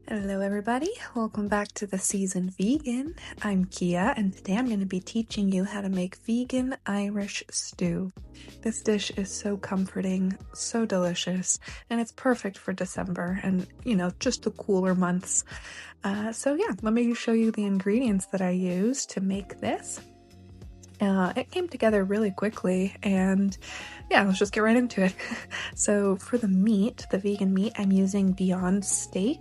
Hello everybody, welcome back to the Seasoned Vegan. I'm Kia and today I'm going to be teaching you how to make vegan Irish stew. This dish is so comforting, so delicious, and it's perfect for December and, just the cooler months. Let me show you the ingredients that I use to make this. It came together really quickly and let's just get right into it. So for the meat, the vegan meat, I'm using Beyond Steak.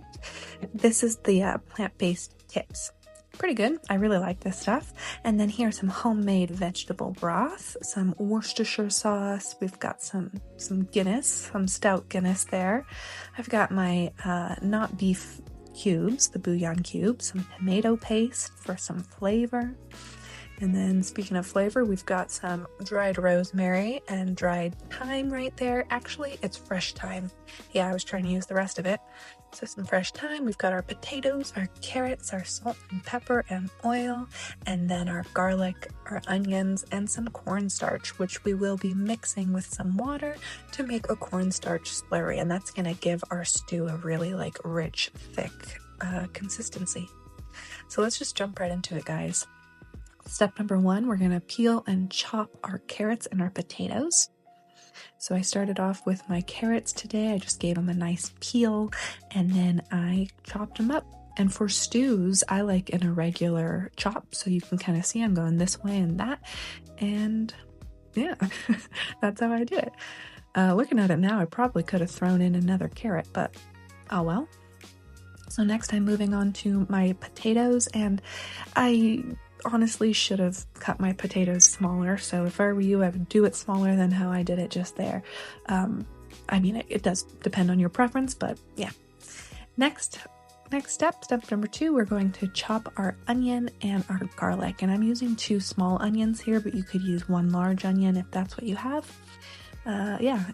This is the plant-based tips. Pretty good. I really like this stuff. And then here's some homemade vegetable broth, some Worcestershire sauce. We've got some Guinness, some stout Guinness there. I've got my not beef cubes, the bouillon cubes, some tomato paste for some flavor. And then speaking of flavor, we've got some dried rosemary and dried thyme right there. Actually, it's fresh thyme. Yeah, I was trying to use the rest of it. So some fresh thyme. We've got our potatoes, our carrots, our salt and pepper and oil, and then our garlic, our onions, and some cornstarch, which we will be mixing with some water to make a cornstarch slurry. And that's going to give our stew a really rich, thick consistency. So let's just jump right into it, guys. Step number one, we're going to peel and chop our carrots and our potatoes. So I started off with my carrots today. I just gave them a nice peel and then I chopped them up. And for stews, I like an irregular chop so you can kind of see I'm going this way and that. And yeah, that's how I do it. Looking at it now, I probably could have thrown in another carrot, but oh well. So next I'm moving on to my potatoes, and I honestly should have cut my potatoes smaller, so if I were you, I would do it smaller than how I did it just there. It does depend on your preference, but yeah. Next step number two, we're going to chop our onion and our garlic, and I'm using 2 small onions here, but you could use 1 large onion if that's what you have.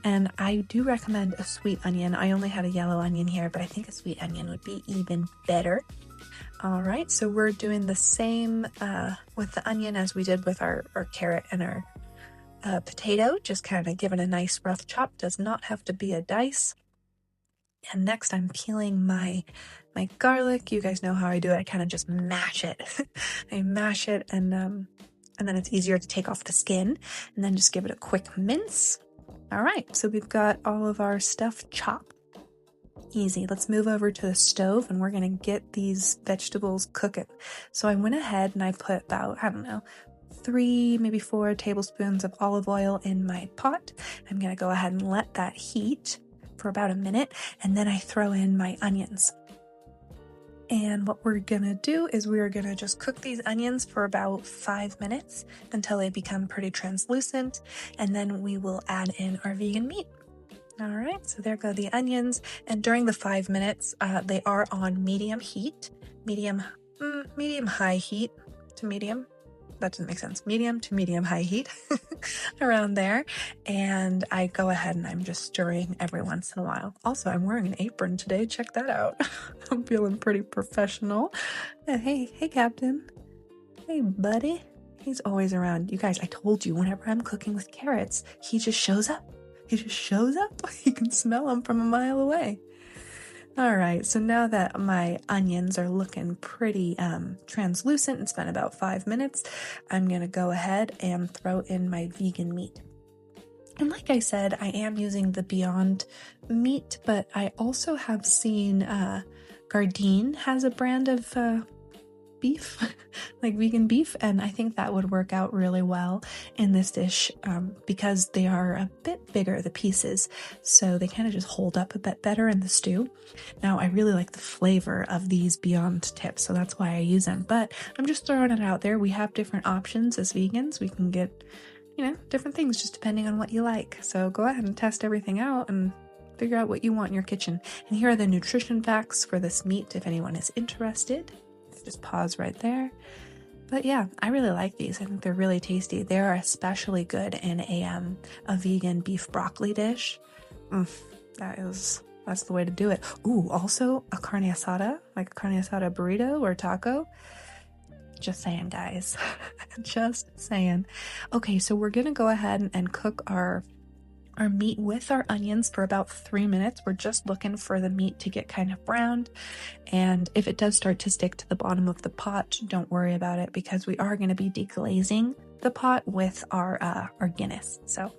And I do recommend a sweet onion. I only had a yellow onion here, but I think a sweet onion would be even better. All right, so we're doing the same with the onion as we did with our carrot and our potato, just kind of giving a nice rough chop. Does not have to be a dice. And next I'm peeling my garlic. You guys know how I do it. I kind of just mash it. I mash it and then it's easier to take off the skin and then just give it a quick mince. All right, so we've got all of our stuff chopped. Easy. Let's move over to the stove and we're going to get these vegetables cooking. So I went ahead and I put about, 3, maybe 4 tablespoons of olive oil in my pot. I'm going to go ahead and let that heat for about a minute, and then I throw in my onions. And what we're going to do is we're going to just cook these onions for about 5 minutes until they become pretty translucent, and then we will add in our vegan meat. All right, so there go the onions, and during the 5 minutes, they are on medium heat, medium high heat to medium. That doesn't make sense. Medium to medium high heat, around there. And I go ahead and I'm just stirring every once in a while. Also, I'm wearing an apron today. Check that out. I'm feeling pretty professional. Hey, Captain. Hey, buddy. He's always around. You guys, I told you, whenever I'm cooking with carrots, he just shows up. You can smell him from a mile away. All right, so now that my onions are looking pretty translucent, it's been about 5 minutes, I'm going to go ahead and throw in my vegan meat. And like I said, I am using the Beyond meat, but I also have seen Gardein has a brand of beef, like vegan beef, and I think that would work out really well in this dish because they are a bit bigger, the pieces, so they kind of just hold up a bit better in the stew. Now, I really like the flavor of these Beyond tips, so that's why I use them, but I'm just throwing it out there. We have different options as vegans. We can get, different things just depending on what you like, so go ahead and test everything out and figure out what you want in your kitchen. And here are the nutrition facts for this meat if anyone is interested. Just pause right there. But yeah, I really like these. I think they're really tasty. They are especially good in a vegan beef broccoli dish. That's the way to do it. Ooh, also a carne asada, like a carne asada burrito or taco. Just saying, guys. Just saying. Okay, so we're gonna go ahead and cook our our meat with our onions for about 3 minutes. We're just looking for the meat to get kind of browned. And if it does start to stick to the bottom of the pot, don't worry about it, because we are going to be deglazing the pot with our Guinness. So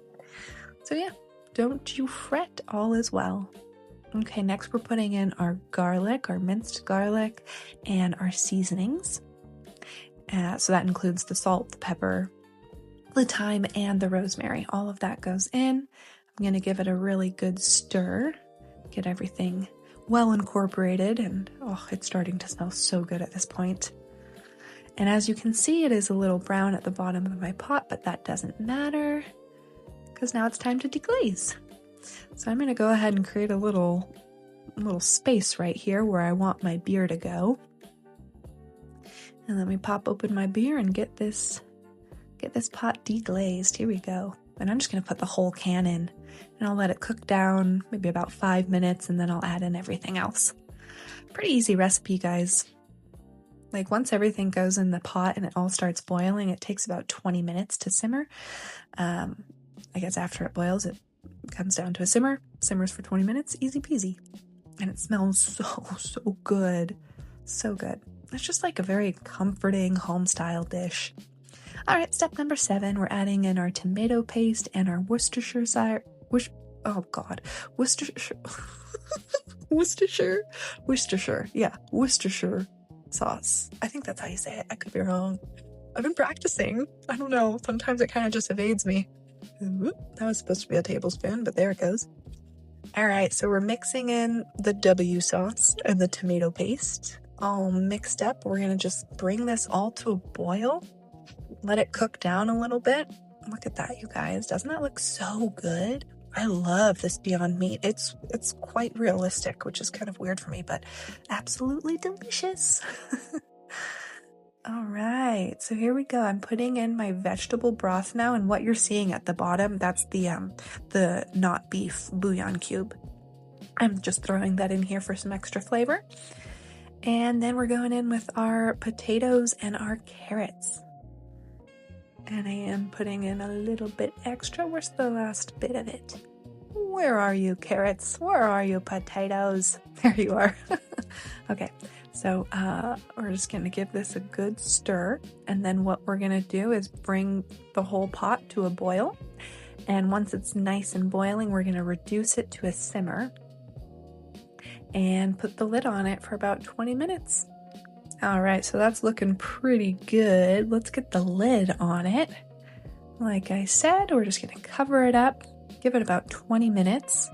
yeah, don't you fret, all is well. Okay, next we're putting in our garlic, our minced garlic, and our seasonings. So that includes the salt, the pepper, the thyme, and the rosemary. All of that goes in. I'm going to give it a really good stir, get everything well incorporated, and oh, it's starting to smell so good at this point. And as you can see, it is a little brown at the bottom of my pot, but that doesn't matter, because now it's time to deglaze. So I'm going to go ahead and create a little space right here where I want my beer to go. And let me pop open my beer and get this pot deglazed. Here we go. And I'm just going to put the whole can in, and I'll let it cook down maybe about 5 minutes, and then I'll add in everything else. Pretty easy recipe, guys. Like, once everything goes in the pot and it all starts boiling, it takes about 20 minutes to simmer. I guess after it boils, it comes down to a simmer, simmers for 20 minutes, easy peasy. And it smells so good. So good. It's just like a very comforting home-style dish. All right, step number 7, we're adding in our tomato paste and our Worcestershire sauce. I think that's how you say it. I could be wrong. I've been practicing. I don't know. Sometimes it kind of just evades me. That was supposed to be a tablespoon, but there it goes. All right, so we're mixing in the W sauce and the tomato paste all mixed up. We're going to just bring this all to a boil. Let it cook down a little bit. Look at that, you guys. Doesn't that look so good? I love this Beyond Meat. It's quite realistic, which is kind of weird for me, but absolutely delicious. All right, so here we go. I'm putting in my vegetable broth now, and what you're seeing at the bottom, that's the not beef bouillon cube. I'm just throwing that in here for some extra flavor. And then we're going in with our potatoes and our carrots. And I am putting in a little bit extra. Where's the last bit of it? Where are you, carrots? Where are you, potatoes? There you are. Okay, so we're just going to give this a good stir. And then what we're going to do is bring the whole pot to a boil. And once it's nice and boiling, we're going to reduce it to a simmer and put the lid on it for about 20 minutes. All right, so that's looking pretty good. Let's get the lid on it. Like I said, we're just going to cover it up, give it about 20 minutes,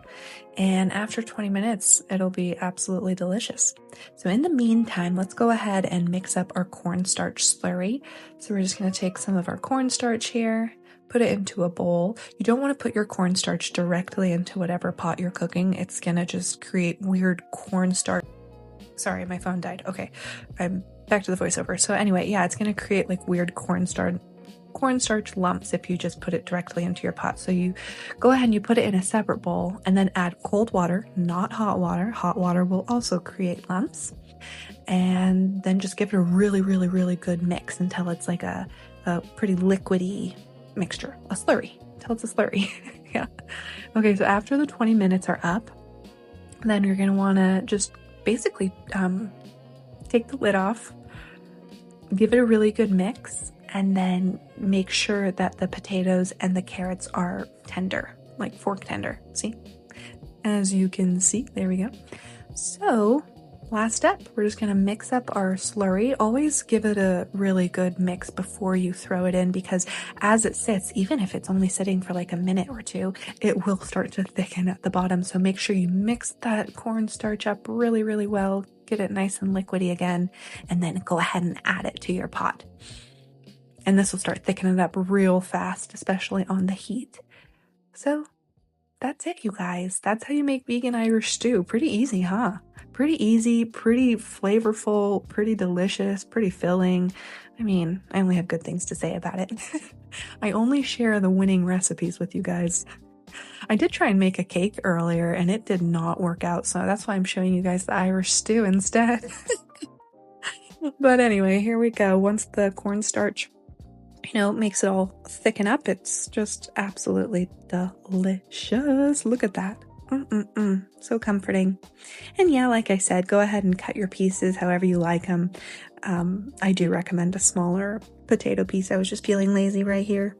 and after 20 minutes, it'll be absolutely delicious. So in the meantime, let's go ahead and mix up our cornstarch slurry. So we're just going to take some of our cornstarch here, put it into a bowl. You don't want to put your cornstarch directly into whatever pot you're cooking. It's going to just create weird cornstarch. Sorry, my phone died. Okay, I'm back to the voiceover. So anyway, yeah, it's going to create like weird cornstarch lumps if you just put it directly into your pot. So you go ahead and you put it in a separate bowl and then add cold water, not hot water. Hot water will also create lumps. And then just give it a really, really, really good mix until it's like a pretty liquidy mixture, a slurry, until it's a slurry. Yeah. Okay, so after the 20 minutes are up, then you're going to want to just basically take the lid off, give it a really good mix, and then make sure that the potatoes and the carrots are tender, like fork tender. See? As you can see, there we go. So last step, we're just going to mix up our slurry. Always give it a really good mix before you throw it in, because as it sits, even if it's only sitting for like a minute or two, it will start to thicken at the bottom. So make sure you mix that cornstarch up really, really well, get it nice and liquidy again, and then go ahead and add it to your pot. And this will start thickening it up real fast, especially on the heat. So that's it, you guys. That's how you make vegan Irish stew. Pretty easy, huh? Pretty easy, pretty flavorful, pretty delicious, pretty filling. I mean, I only have good things to say about it. I only share the winning recipes with you guys. I did try and make a cake earlier and it did not work out, so that's why I'm showing you guys the Irish stew instead. But anyway, here we go. Once the cornstarch makes it all thicken up. It's just absolutely delicious. Look at that. So comforting. And yeah, like I said, go ahead and cut your pieces however you like them. I do recommend a smaller potato piece. I was just feeling lazy right here.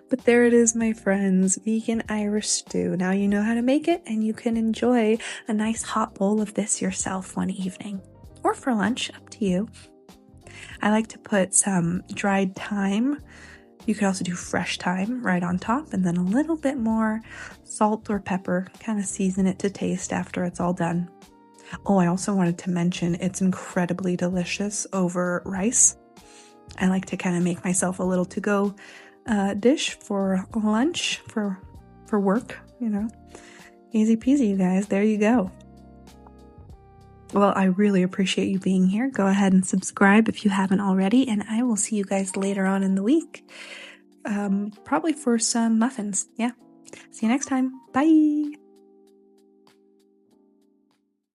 But there it is, my friends, vegan Irish stew. Now you know how to make it, and you can enjoy a nice hot bowl of this yourself one evening. Or for lunch, up to you. I like to put some dried thyme. You could also do fresh thyme right on top, and then a little bit more salt or pepper. Kind of season it to taste after it's all done. Oh, I also wanted to mention it's incredibly delicious over rice. I like to kind of make myself a little to-go dish for lunch, for work, Easy peasy, you guys. There you go. Well, I really appreciate you being here. Go ahead and subscribe if you haven't already, and I will see you guys later on in the week. Probably for some muffins. Yeah. See you next time. Bye.